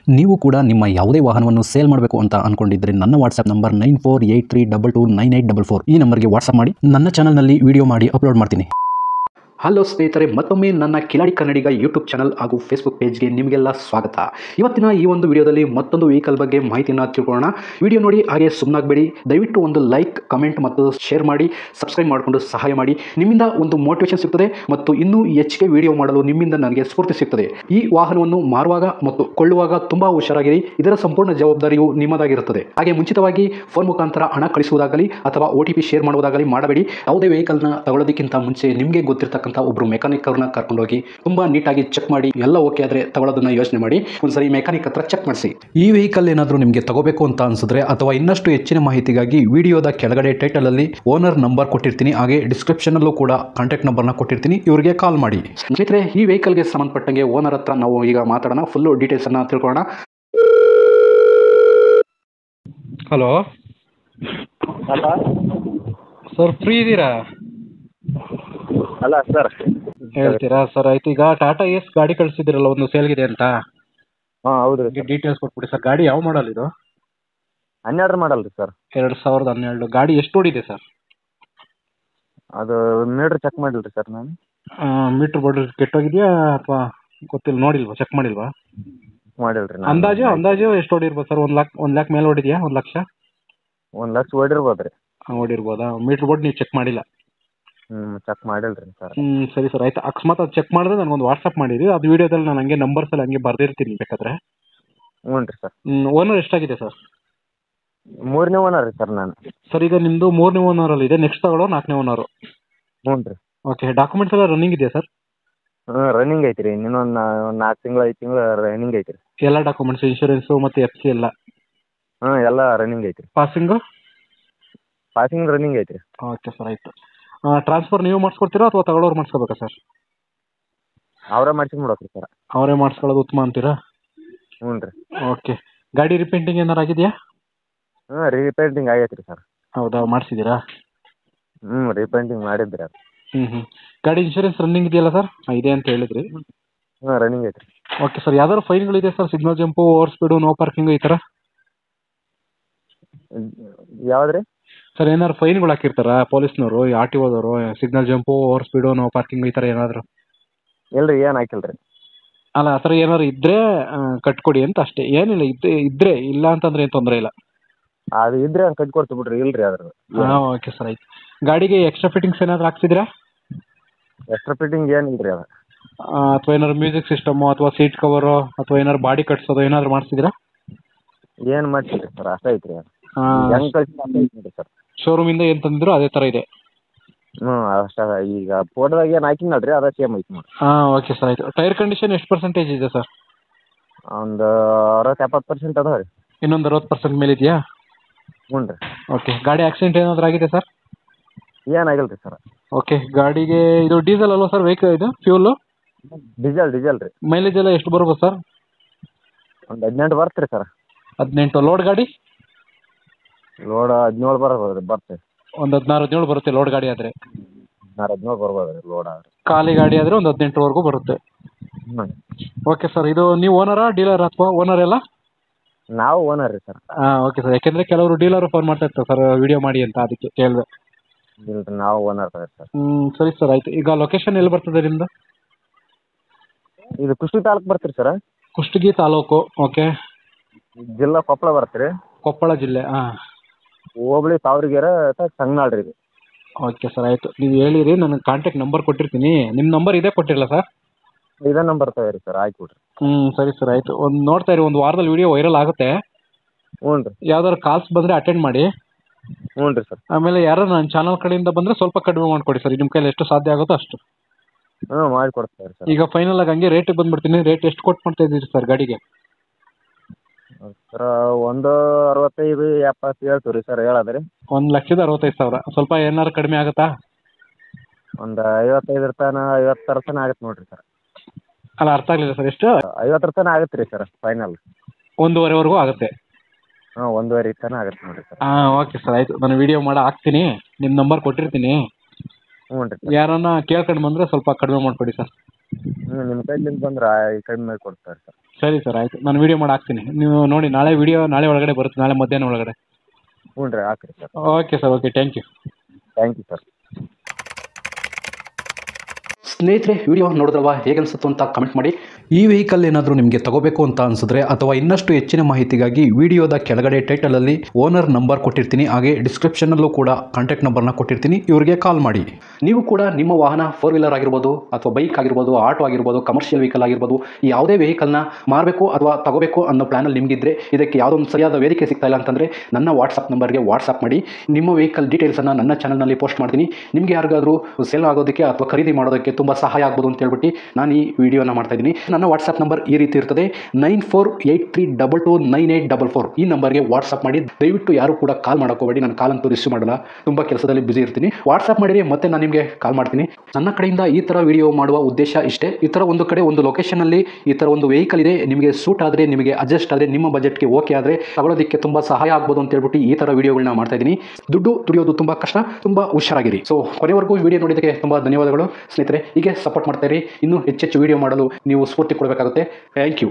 ನೀವು ಕೂಡ ನಿಮ್ಮ ಯಾವುದೇ ವಾಹನವನ್ನು ಸೇಲ್ ಮಾಡಬೇಕು ಅಂತ ಅನ್ಕೊಂಡಿದ್ರೆ ನನ್ನ ವಾಟ್ಸ್ಆಪ್ ನಂಬರ್ 9483229844 ಈ ನಂಬರ್ಗೆ ವಾಟ್ಸ್ಆಪ್ ಮಾಡಿ. ನನ್ನ ಚಾನಲ್ನಲ್ಲಿ ವಿಡಿಯೋ ಮಾಡಿ ಅಪ್ಲೋಡ್ ಮಾಡ್ತೀನಿ. ಹಲೋ ಸ್ನೇಹಿತರೆ, ಮತ್ತೊಮ್ಮೆ ನನ್ನ ಕಿಲಾಡಿ ಕನ್ನಡಿಗ ಯೂಟ್ಯೂಬ್ ಚಾನಲ್ ಹಾಗೂ ಫೇಸ್ಬುಕ್ ಪೇಜ್ಗೆ ನಿಮಗೆಲ್ಲ ಸ್ವಾಗತ. ಇವತ್ತಿನ ಈ ಒಂದು ವಿಡಿಯೋದಲ್ಲಿ ಮತ್ತೊಂದು ವೆಹಿಕಲ್ ಬಗ್ಗೆ ಮಾಹಿತಿಯನ್ನು ತಿಳ್ಕೊಳ್ಳೋಣ. ವಿಡಿಯೋ ನೋಡಿ ಹಾಗೆ ಸುಮ್ಮನಾಗಬೇಡಿ. ದಯವಿಟ್ಟು ಒಂದು ಲೈಕ್, ಕಮೆಂಟ್ ಮತ್ತು ಶೇರ್ ಮಾಡಿ, ಸಬ್ಸ್ಕ್ರೈಬ್ ಮಾಡಿಕೊಂಡು ಸಹಾಯ ಮಾಡಿ. ನಿಮ್ಮಿಂದ ಒಂದು ಮೋಟಿವೇಶನ್ ಸಿಗ್ತದೆ ಮತ್ತು ಇನ್ನೂ ಹೆಚ್ಚಿಗೆ ವಿಡಿಯೋ ಮಾಡಲು ನಿಮ್ಮಿಂದ ನನಗೆ ಸ್ಫೂರ್ತಿ ಸಿಗ್ತದೆ. ಈ ವಾಹನವನ್ನು ಮಾರುವಾಗ ಮತ್ತು ಕೊಳ್ಳುವಾಗ ತುಂಬ ಹುಷಾರಾಗಿರಿ. ಇದರ ಸಂಪೂರ್ಣ ಜವಾಬ್ದಾರಿಯು ನಿಮ್ಮದಾಗಿರುತ್ತದೆ. ಹಾಗೆ ಮುಂಚಿತವಾಗಿ ಫೋನ್ ಮುಖಾಂತರ ಹಣ ಕಳಿಸುವುದಾಗಲಿ ಅಥವಾ OTP ಶೇರ್ ಮಾಡುವುದಾಗಲಿ ಮಾಡಬೇಡಿ. ಯಾವುದೇ ವೆಹಿಕಲ್ನ ತಗೊಳ್ಳೋದಕ್ಕಿಂತ ಮುಂಚೆ ನಿಮಗೆ ಗೊತ್ತಿರತಕ್ಕಂಥ ಒಬ್ರು ಮೆಕ್ಯಾನಿಕ್ ಅವ್ರನ್ನ ಕರ್ಕೊಂಡೋಗಿ ತುಂಬಾ ನೀಟಾಗಿ ಚೆಕ್ ಮಾಡಿ, ಎಲ್ಲ ಓಕೆ ಆದ್ರೆ ತಗೊಳ್ಳೋದನ್ನ ಯೋಚನೆ ಮಾಡಿ. ಒಂದ್ಸರಿ ಮೆಕ್ಯಾನಿಕ್ ಹತ್ರ ಚೆಕ್ ಮಾಡಿಸಿ. ಈ ವೆಹಿಕಲ್ ಏನಾದರೂ ನಿಮಗೆ ತಗೋಬೇಕು ಅಂತ ಅನ್ಸಿದ್ರೆ ಅಥವಾ ಇನ್ನಷ್ಟು ಹೆಚ್ಚಿನ ಮಾಹಿತಿಗಾಗಿ ವಿಡಿಯೋದ ಕೆಳಗಡೆ ಟೈಟಲ್ ಅಲ್ಲಿ ಓನರ್ ನಂಬರ್ ಕೊಟ್ಟಿರ್ತೀನಿ, ಹಾಗೆ ಡಿಸ್ಕ್ರಿಪ್ಷನ್ ಅಲ್ಲೂ ಕೂಡ ಕಾಂಟ್ಯಾಕ್ಟ್ ನಂಬರ್ನ ಕೊಟ್ಟಿರ್ತೀನಿ, ಇವರಿಗೆ ಕಾಲ್ ಮಾಡಿ. ಸ್ನೇಹಿತರೆ, ಈ ವೆಹಿಕಲ್ಗೆ ಸಂಬಂಧಪಟ್ಟಂಗೆ ಓನರ್ ಹತ್ರ ನಾವು ಈಗ ಮಾತಾಡೋಣ, ಫುಲ್ ಡೀಟೇಲ್ಸ್ ಅನ್ನ ತಿಳ್ಕೊಳ್ಳೋಣ. ಹಲೋ ಸರ್, ಫ್ರೀ ಇದ್ದೀರಾ? ಅಲ್ಲ ಸರ್, ಹೇಳ್ತೀರಾ ಸರ್? ಆಯ್ತು, ಈಗ ಟಾಟಾ ಎಸ್ ಗಾಡಿ ಕಳಿಸಿದಿರಲ್ಲ, ಒಂದು ಸೇಲ್ಗಿದೆ ಅಂತ. ಹಾಂ ಹೌದು ರೀ. ಡೀಟೇಲ್ಸ್ ಕೊಟ್ಬಿಡಿ ಸರ್. ಗಾಡಿ ಯಾವ ಮಾಡಲ್ ಇದು? 12 ಮಾಡಲ್ ರೀ ಸರ್. 2012. ಗಾಡಿ ಎಷ್ಟು ಓಡಿದೆ ಸರ್? ಅದು ಮೀಟ್ರ್ ಚೆಕ್ ಮಾಡಿಲ್ಲ ರೀ ಸರ್ ನಾನು. ಮೀಟ್ರ್ ಬೋರ್ಡ್ ಕೆಟ್ಟೋಗಿದೆಯಾ ಅಥವಾ ಗೊತ್ತಿಲ್ಲ, ನೋಡಿಲ್ವಾ, ಚೆಕ್ ಮಾಡಿಲ್ವಾ? ಮಾಡಿಲ್ಲ ರೀ. ಅಂದಾಜು ಎಷ್ಟು ಓಡಿರ್ಬೋದು ಸರ್? 1 ಲ್ಯಾಕ್ ಮೇಲೆ ಓಡಿದೆಯಾ? 1 ಲಕ್ಷ? 1 ಲಕ್ಷ ಓಡಿರ್ಬೋದು ರೀ. ಓಡಿರ್ಬೋದಾ? ಮೀಟ್ರ್ ಬೋರ್ಡ್ ನೀವು ಚೆಕ್ ಮಾಡಿಲ್ಲ? ಚೆಕ್ ಮಾಡಿಲ್ಲ ರೀ ಸರ್. ಸರಿ ಸರ್, ಆಯ್ತು. ಅಕಸ್ಮಾತ್ ಅದು ಚೆಕ್ ಮಾಡಿದ್ರೆ ನನಗೊಂದು ವಾಟ್ಸಪ್ ಮಾಡಿರಿ. ಅದು ವಿಡಿಯೋದಲ್ಲಿ ನಾನು ಹಂಗೆ ನಂಬರ್ಸಲ್ಲಿ ಹಂಗೆ ಬರ್ದಿರ್ತೀನಿ ಬೇಕಾದ್ರೆ. ಹ್ಞೂ ರೀ ಸರ್. ಓನರ್ ಎಷ್ಟಾಗಿದೆ ಸರ್? 3ನೇ ಓನರ್ ರೀ ಸರ್ ನಾನು. ಸರ್, ಈಗ ನಿಮ್ಮದು 3ನೇ ಓನರಲ್ಲಿ ಇದೆ, ನೆಕ್ಸ್ಟ್ ತಗೊಳ್ಳೋ 4ನೇ ಓನರು? ಹ್ಞೂ ರೀ. ಓಕೆ, ಡಾಕ್ಯುಮೆಂಟ್ಸ್ ಎಲ್ಲ ರನ್ನಿಂಗ್ ಇದೆಯಾ ಸರ್? ರನ್ನಿಂಗ್ ಐತಿ ರೀ. ಇನ್ನೊಂದು 4 ತಿಂಗಳು 5 ತಿಂಗಳು ರನ್ನಿಂಗ್ ಐತಿ ರೀ. ಎಲ್ಲ ಡಾಕ್ಯುಮೆಂಟ್ಸ್, ಇನ್ಶೂರೆನ್ಸು ಮತ್ತು FC ಎಲ್ಲ? ಎಲ್ಲ ರನ್ನಿಂಗ್ ಐತಿ ರೀ. ಪಾಸಿಂಗ್ ರನ್ನಿಂಗ್ ಐತಿ ರೀ. ಓಕೆ ಸರ್, ಆಯಿತು. ಟ್ರಾನ್ಸ್ಫರ್ ನೀವು ಮಾಡಿಸ್ಕೊಡ್ತೀರಾ ಅಥವಾ ತಗೊಳ್ಳೋರು ಮಾಡಿಸ್ಕೋಬೇಕಾ ಸರ್? ಅವರೇ ಮಾಡಿಸ್ಬಿಡ್ಬೇಕು ರೀ ಸರ್. ಅವರೇ ಮಾಡಿಸ್ಕೊಳ್ಳೋದು ಉತ್ತಮ ಅಂತೀರಾ? ಹ್ಞೂ ರೀ. ಓಕೆ, ಗಾಡಿ ರಿಪೇಂಟಿಂಗ್ ಏನಾರು ಆಗಿದೆಯಾ? ರೀಪೇಂಟಿಂಗ್ ಆಗೈತೆ ರೀ ಸರ್. ಹೌದಾ, ಮಾಡಿಸಿದ್ದೀರಾ? ರೀಪೇಂಟಿಂಗ್ ಮಾಡಿದ್ರಿ ಅದು. ಗಾಡಿ ಇನ್ಶೂರೆನ್ಸ್ ರನ್ನಿಂಗ್ ಇದೆಯಲ್ಲ ಸರ್? ಇದೆ ಅಂತ ಹೇಳಿದ್ರಿ. ರನ್ನಿಂಗ್ ಐತೆ ರೀ. ಓಕೆ ಸರ್, ಯಾವ್ದಾದ್ರು ಫೈನ್ಗಳಿದೆ sir? Signal jump, over speed, no parking, ಈ ಥರ? ಯಾವ್ದು ರೀ ಸರ್, ಏನಾದ್ರು ಫೈನ್ಗಳು ಹಾಕಿರ್ತಾರಾ ಪೊಲೀಸ್ನವರು, RTOದವರು? Signal jump, over speed, no parking, ಈ ಥರ ಏನಾದರೂ? ಇಲ್ರಿ, ಏನು ಹಾಕಿಲ್ಲ ರೀ. ಅಲ್ಲ, ಆ ಥರ ಏನಾದ್ರು ಇದ್ದರೆ ಕಟ್ಕೊಡಿ ಅಂತ ಅಷ್ಟೇ. ಏನಿಲ್ಲ, ಇದ್ದರೆ ಇಲ್ಲ ಅಂತಂದ್ರೆ ಏನು ತೊಂದರೆ ಇಲ್ಲ. ಅದು ಇದ್ರೆ ಕಟ್ಕೊಡ್ತೀವಿ ಬಿಡ್ರಿ. ಇಲ್ರಿ ಅದ್ರದ್ದು. ಓಕೆ ಸರ್, ಆಯ್ತು. ಗಾಡಿಗೆ ಎಕ್ಸ್ಟ್ರಾ ಫಿಟ್ಟಿಂಗ್ಸ್ ಏನಾದ್ರು ಹಾಕ್ಸಿದ್ರಾ? ಎಕ್ಸ್ಟ್ರಾ ಫಿಟ್ಟಿಂಗ್ ಏನಿಲ್ಲ ರೀ ಅದು. ಅಥವಾ ಏನಾದ್ರು ಮ್ಯೂಸಿಕ್ ಸಿಸ್ಟಮು ಅಥವಾ ಸೀಟ್ ಕವರು ಅಥವಾ ಏನಾದ್ರು ಬಾಡಿ ಕಟ್ಸೋದು ಏನಾದ್ರು ಮಾಡಿಸಿದ್ರಾ? ಏನು ಮಾಡ್ತೀರಿ ಸರ್, ಅಷ್ಟೇ ಐತ್ರಿ ಅದು. ಹೆಂಗೆ ಕಳ್ಸಿ ಅಷ್ಟೇ ಐತಿ ಸರ್. ಶೋರೂಮಿಂದ ಏನು ತಂದಿದ್ರು ಅದೇ ಥರ ಇದೆ? ಅಷ್ಟೇ. ಈಗ ಫೋಟೋದಾಗ ಏನು ಹಾಕಿನಲ್ರಿ, ಅದೇ ಸೇಮ್ ಐತಿ ನೋಡಿ. ಓಕೆ ಸರ್, ಆಯಿತು. ಟೈರ್ ಕಂಡೀಷನ್ ಎಷ್ಟು ಪರ್ಸೆಂಟೇಜ್ ಇದೆ ಸರ್? ಒಂದು 60-70% ಅದಾವೆ ರೀ. ಇನ್ನೊಂದು 60% ಮೇಲೆ ಇದೆಯಾ? ಹ್ಞೂ ರೀ. ಓಕೆ, ಗಾಡಿ ಆಕ್ಸಿಡೆಂಟ್ ಏನಾದರೂ ಆಗಿದೆ ಸರ್? ಏನಾಗಿಲ್ಲ ರೀ ಸರ್. ಓಕೆ, ಗಾಡಿಗೆ ಇದು ಡೀಸೆಲ್ ಅಲ್ವಾ ಸರ್ ವೆಹಿಕಲ್? ಇದು ಫ್ಯೂಲು? ಡೀಸೆಲ್ ರೀ. ಮೈಲೇಜ್ ಎಲ್ಲ ಎಷ್ಟು ಬರ್ಬೋದು ಸರ್? ಒಂದು 18 ಬರುತ್ತೆ ರೀ ಸರ್. 18. ಲೋಡ್ ಗಾಡಿ? ಲೋಡ್ 17 ಬರ್ಬೋದು ರೀ. ಬರ್ತದೆ ಒಂದು 16-17 ಬರುತ್ತೆ ಲೋಡ್ ಗಾಡಿ ಆದರೆ? 17 ಬರ್ಬೋದು ರೀ ಲೋಡ್ ಆದರೆ. ಖಾಲಿ ಗಾಡಿ ಆದರೆ ಒಂದು 18ವರೆಗೂ ಬರುತ್ತೆ. ಓಕೆ ಸರ್, ಇದು ನೀವು ಓನರಾ ಡೀಲರ್ ಅಥವಾ ಓನರ್ ಎಲ್ಲ? ನಾವು ಓನರ್ ರೀ ಸರ್. ಓಕೆ ಸರ್, ಯಾಕೆಂದರೆ ಕೆಲವರು ಡೀಲರು ಫೋನ್ ಮಾಡ್ತಾ ಇರ್ತಾರೆ ಸರ್ ವಿಡಿಯೋ ಮಾಡಿ ಅಂತ, ಅದಕ್ಕೆ ಕೇಳಿದೆ. ಇಲ್ರಿ, ನಾವು ಓನರ್ ಸರ್. ಸರಿ ಸರ್, ಆಯಿತು. ಈಗ ಲೊಕೇಶನ್ ಎಲ್ಲಿ ಬರ್ತದೆ ನಿಮ್ಮದು? ಇದು ಕುಷ್ಟಗಿ ತಾಲೂಕು ಬರ್ತೀರಿ ಸರ್. ಕುಷ್ಟಗಿ ತಾಲೂಕು. ಓಕೆ. ಜಿಲ್ಲಾ ಕೊಪ್ಪಳ ಬರ್ತೀರಿ. ಕೊಪ್ಪಳ ಜಿಲ್ಲೆ. ಹೋಬಳಿ ತಾವರಿಗೆರೆ ಸಂಗನಾಳ್ ರೀ ಇದು. ಓಕೆ ಸರ್, ಆಯಿತು. ನೀವು ಹೇಳಿರಿ, ನನಗೆ ಕಾಂಟ್ಯಾಕ್ಟ್ ನಂಬರ್ ಕೊಟ್ಟಿರ್ತೀನಿ. ನಿಮ್ಮ ನಂಬರ್ ಇದೇ ಕೊಟ್ಟಿರಲ್ಲ ಸರ್? ಇದೇ ನಂಬರ್ ತಗೋರಿ ಸರ್, ಹಾಕಿಬಿಡ್ರಿ. ಸರಿ ಸರ್, ಆಯಿತು. ಒಂದು ನೋಡ್ತಾ ಇರಿ, ಒಂದು ವಾರದಲ್ಲಿ ವಿಡಿಯೋ ವೈರಲ್ ಆಗುತ್ತೆ. ಹ್ಞೂ ರೀ. ಯಾವ್ದಾದ್ರು ಕಾಲ್ಸ್ ಬಂದರೆ ಅಟೆಂಡ್ ಮಾಡಿ. ಹ್ಞೂ ರೀ ಸರ್. ಆಮೇಲೆ ಯಾರು ನನ್ನ ಚಾನಲ್ ಕಡೆಯಿಂದ ಬಂದರೆ ಸ್ವಲ್ಪ ಕಡಿಮೆ ಮಾಡಿಕೊಡಿ ಸರ್, ನಿಮ್ಮ ಕೈಯಲ್ಲಿ ಎಷ್ಟು ಸಾಧ್ಯ ಆಗುತ್ತೋ ಅಷ್ಟು. ಮಾಡಿಕೊಡ್ತಾರೆ ಸರ್. ಈಗ ಫೈನಲ್ ಆಗಿ ಹಂಗೆ ರೇಟಿಗೆ ಬಂದುಬಿಡ್ತೀನಿ. ರೇಟ್ ಎಷ್ಟು ಕೊಟ್ಟು ಮಾಡ್ತಾ ಇದ್ದೀರಿ ಸರ್ ಗಾಡಿಗೆ? ಸರ್ 165-70 ಹೇಳ್ತೀವಿ ರೀ ಸರ್. ಹೇಳೋದ್ರಿ 1,65,000. ಸ್ವಲ್ಪ ಏನಾದ್ರು ಕಡಿಮೆ ಆಗುತ್ತಾ? ಒಂದು 55 ತನಕ 50 ತನಕ ಆಗುತ್ತೆ ನೋಡಿರಿ ಸರ್. ಅಲ್ಲ, ಅರ್ಥ ಆಗಲಿಲ್ಲ ಸರ್. ಎಷ್ಟು? 50 ತನಕ ಆಗುತ್ತೆ ರೀ ಸರ್ ಫೈನಲ್. 1.5ವರೆಗೂ ಆಗುತ್ತೆ? 1.5 ತನಕ ಆಗುತ್ತೆ ನೋಡಿರಿ ಸರ್. ಓಕೆ ಸರ್, ಆಯಿತು. ನಾನು ವಿಡಿಯೋ ಮಾಡಿ ಹಾಕ್ತೀನಿ, ನಿಮ್ಮ ನಂಬರ್ ಕೊಟ್ಟಿರ್ತೀನಿ. ಹ್ಞೂ ರೀ. ಯಾರನ್ನ ಕೇಳ್ಕೊಂಡು ಬಂದರೆ ಸ್ವಲ್ಪ ಕಡಿಮೆ ಮಾಡಿಕೊಡಿ ಸರ್. ನಿಮ್ಮ ಕೈಲಿಂದ ಬಂದ್ರೆ ಕಡಿಮೆ ಮಾಡಿ ಕೊಡ್ತಾರೆ ಸರ್. ಸರಿ ಸರ್ ಆಯಿತು, ನಾನು ವಿಡಿಯೋ ಮಾಡಿ ಹಾಕ್ತೀನಿ. ನೀವು ನೋಡಿ, ನಾಳೆ ಒಳಗಡೆ ಬರುತ್ತೆ, ನಾಳೆ ಮಧ್ಯಾಹ್ನ ಒಳಗಡೆ. ಹ್ಞೂ ರೀ, ಹಾಕ್ರಿ sir. Okay sir, okay, thank you. Thank you sir. ಸ್ನೇಹಿತರೆ, ವಿಡಿಯೋ ನೋಡಿದ್ರಲ್ವಾ, ಹೇಗೆ ಅನಿಸುತ್ತೋ ಅಂತ ಕಮೆಂಟ್ ಮಾಡಿ. ಈ ವೆಹಿಕಲ್ ಏನಾದರೂ ನಿಮಗೆ ತಗೋಬೇಕು ಅಂತ ಅನಿಸಿದ್ರೆ ಅಥವಾ ಇನ್ನಷ್ಟು ಹೆಚ್ಚಿನ ಮಾಹಿತಿಗಾಗಿ ವಿಡಿಯೋದ ಕೆಳಗಡೆ ಟೈಟಲಲ್ಲಿ ಓನರ್ ನಂಬರ್ ಕೊಟ್ಟಿರ್ತೀನಿ, ಹಾಗೆ ಡಿಸ್ಕ್ರಿಪ್ಷನಲ್ಲೂ ಕೂಡ ಕಾಂಟ್ಯಾಕ್ಟ್ ನಂಬರ್ನ ಕೊಟ್ಟಿರ್ತೀನಿ, ಇವರಿಗೆ ಕಾಲ್ ಮಾಡಿ. ನೀವು ಕೂಡ ನಿಮ್ಮ ವಾಹನ 4 ವೀಲರ್ ಆಗಿರ್ಬೋದು ಅಥವಾ ಬೈಕ್ ಆಗಿರ್ಬೋದು, ಆಟೋ ಆಗಿರ್ಬೋದು, ಕಮರ್ಷಿಯಲ್ ವೆಹಿಕಲ್ ಆಗಿರ್ಬೋದು, ಯಾವುದೇ ವೆಹಿಕಲ್ನ ಮಾರಬೇಕು ಅಥವಾ ತಗೋಬೇಕು ಅನ್ನೋ ಪ್ಲಾನಲ್ಲಿ ನಿಮಗಿದ್ರೆ, ಇದಕ್ಕೆ ಯಾವುದೋ ಒಂದು ಸರಿಯಾದ ವೇದಿಕೆ ಸಿಗ್ತಾ ಇಲ್ಲ ಅಂತಂದರೆ ನನ್ನ ವಾಟ್ಸಪ್ ನಂಬರ್ಗೆ ವಾಟ್ಸಪ್ ಮಾಡಿ. ನಿಮ್ಮ ವೆಹಿಕಲ್ ಡೀಟೇಲ್ಸನ್ನು ನನ್ನ ಚಾನಲ್ನಲ್ಲಿ ಪೋಸ್ಟ್ ಮಾಡ್ತೀನಿ. ನಿಮಗೆ ಯಾರಿಗಾದರೂ ಸೇಲ್ ಆಗೋದಕ್ಕೆ ಅಥವಾ ಖರೀದಿ ಮಾಡೋದಕ್ಕೆ ತುಂಬ ಸಹಾಯ ಆಗ್ಬೋದು ಅಂತ ಹೇಳ್ಬಿಟ್ಟು ನಾನು ಈ ವಿಡಿಯೋನ ಮಾಡ್ತಾ ಇದ್ದೀನಿ. ನನ್ನ ವಾಟ್ಸಪ್ ನಂಬರ್ ಈ ರೀತಿ ಇರ್ತದೆ, 9483229844. ಈ ನಂಬರ್ಗೆ ವಾಟ್ಸಪ್ ಮಾಡಿ. ದಯವಿಟ್ಟು ಯಾರು ಕೂಡ ಕಾಲ್ ಮಾಡೋಕೋಬೇಡಿ, ನಾನು ಕಾಲ್ ಅಂತೂ ರಿಸೀವ್ ಮಾಡಲ್ಲ, ತುಂಬ ಕೆಲಸದಲ್ಲಿ ಬಿಸಿ ಇರ್ತೀನಿ. ವಾಟ್ಸಪ್ ಮಾಡಿರಿ, ಮತ್ತೆ ನಾನು ನಿಮಗೆ ಕಾಲ್ ಮಾಡ್ತೀನಿ. ನನ್ನ ಕಡೆಯಿಂದ ಈ ಥರ ವಿಡಿಯೋ ಮಾಡುವ ಉದ್ದೇಶ ಇಷ್ಟೇ. ಈ ಥರ ಒಂದು ಕಡೆ ಒಂದು ಲೊಕೇಶನಲ್ಲಿ ಈ ಥರ ಒಂದು ವೆಹಿಕಲ್ ಇದೆ, ನಿಮಗೆ ಸೂಟ್ ಆದರೆ, ನಿಮಗೆ ಅಡ್ಜಸ್ಟ್ ಆದರೆ, ನಿಮ್ಮ ಬಜೆಟ್ಗೆ ಓಕೆ ಆದರೆ ತಗೊಳ್ಳೋದಕ್ಕೆ ತುಂಬ ಸಹಾಯ ಆಗ್ಬೋದು ಅಂತ ಹೇಳ್ಬಿಟ್ಟು ಈ ಥರ ವಿಡಿಯೋಗಳನ್ನ ಮಾಡ್ತಾ ಇದ್ದೀನಿ. ದುಡ್ಡು ದುಡಿಯೋದು ತುಂಬ ಕಷ್ಟ, ತುಂಬ ಹುಷಾರಾಗಿರಿ. ಸೊ ಕೊನೆವರೆಗೂ ವಿಡಿಯೋ ನೋಡಿದ್ದಕ್ಕೆ ತುಂಬ ಧನ್ಯವಾದಗಳು ಸ್ನೇಹಿತರೆ. ಹೀಗೆ ಸಪೋರ್ಟ್ ಮಾಡ್ತಾ ಇರಿ. ಇನ್ನೂ ಹೆಚ್ಚೆಚ್ಚು ವಿಡಿಯೋ ಮಾಡಲು ನೀವು ಸ್ಫೂರ್ತಿ ಕೊಡಬೇಕಾಗುತ್ತೆ. Thank you.